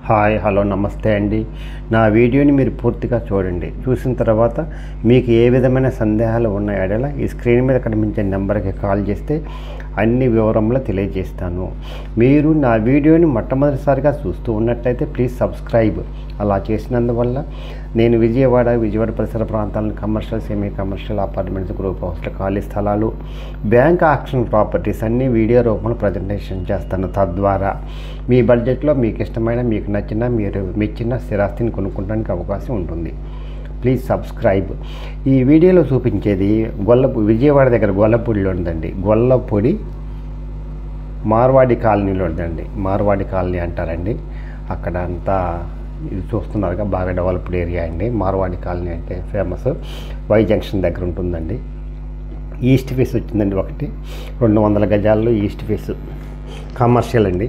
Hi hello నమస్తే అండి. నా వీడియోని మీరు పూర్తిగా చూడండి. చూసిన తర్వాత మీకు ఏ విధమైన సందేహాలు ఉన్న ఎడల ఈ స్క్రీన్ మీద కనిపించే నెంబర్కి కాల్ చేస్తే అన్ని వివరంలో తెలియజేస్తాను. మీరు నా వీడియోని మొట్టమొదటిసారిగా చూస్తూ ఉన్నట్లయితే ప్లీజ్ సబ్స్క్రైబ్. అలా చేసినందువల్ల నేను విజయవాడ పరిసర ప్రాంతాలను commercial, semi commercial, apartments, group హౌస్ల, ఖాళీ స్థలాలు, బ్యాంక్ ఆక్షన్ ప్రాపర్టీస్ అన్నీ వీడియో రూపంలో ప్రజెంటేషన్ చేస్తాను. తద్వారా మీ బడ్జెట్లో మీకు ఇష్టమైన, మీకు నచ్చిన, మీరు మెచ్చిన స్థిరాస్తిని కొనుక్కోవడానికి అవకాశం ఉంటుంది. Please subscribe. ఈ వీడియోలో చూపించేది విజయవాడ దగ్గర గొల్లపూడిలో ఉందండి. గొల్లపూడి మార్వాడి కాలనీలో ఉందండి. మార్వాడి కాలనీ అంటారండి. అక్కడ అంతా ఇది చూస్తున్నారుగా, బాగా డెవలప్డ్ ఏరియా అండి. మార్వాడి కాలనీ అంటే ఫేమస్. వై జంక్షన్ దగ్గర ఉంటుందండి. ఈస్ట్ ఫేస్ వచ్చిందండి. 200 గజాల్లో ఈస్ట్ ఫేస్ కమర్షియల్ అండి.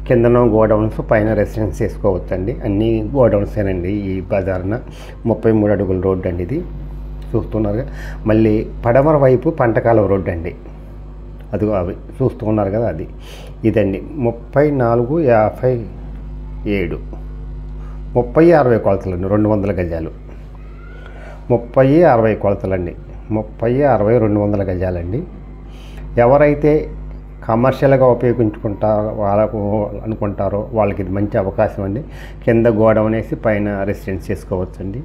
కిందనో గోడౌన్స్, పైన రెసిడెన్స్ చేసుకోవచ్చండి. అన్నీ గోడౌన్సేనండి. ఈ బజార్న 33 అడుగుల రోడ్డు అండి. ఇది చూస్తున్నారు. మళ్ళీ పడమర వైపు పంటకాలం రోడ్డు అండి. అదిగో అవి చూస్తున్నారు కదా, అది ఇదండి. 3457 30-60 కొలతలండి. 200 గజాలు 30-60 కొలతలండి. 30-60 200 గజాలండి. ఎవరైతే కమర్షియల్గా ఉపయోగించుకుంటారో అనుకుంటారో వాళ్ళకి ఇది మంచి అవకాశం అండి. కింద గోడౌన్ వేసి పైన రెసిడెన్స్ చేసుకోవచ్చండి.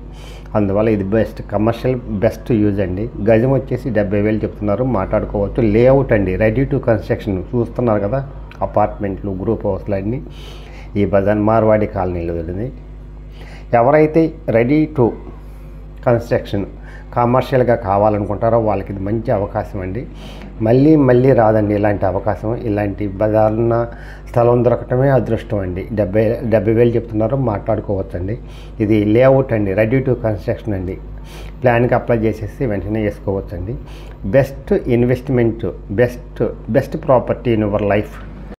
అందువల్ల ఇది బెస్ట్ కమర్షియల్, బెస్ట్ యూజ్ అండి. గజం వచ్చేసి 70,000 చెప్తున్నారు, మాట్లాడుకోవచ్చు. లేఅవుట్ అండి, రెడీ టు కన్స్ట్రక్షన్. చూస్తున్నారు కదా, అపార్ట్మెంట్లు, గ్రూప్ హౌస్లు అన్నీ ఈ బజార్ మార్వాడి కాలనీలో వెళ్ళింది. ఎవరైతే రెడీ టు కన్స్ట్రక్షన్ కమర్షియల్గా కావాలనుకుంటారో వాళ్ళకి ఇది మంచి అవకాశం అండి. మళ్ళీ రాదండి ఇలాంటి అవకాశం. ఇలాంటి బజార్న స్థలం దొరకటమే అదృష్టం అండి. 70,000 చెప్తున్నారు, మాట్లాడుకోవచ్చండి. ఇది లేఅవుట్ అండి, రెడీ టు కన్స్ట్రక్షన్ అండి. ప్లాన్కి అప్లై చేసేసి వెంటనే వేసుకోవచ్చండి. Best investment, best property in your life.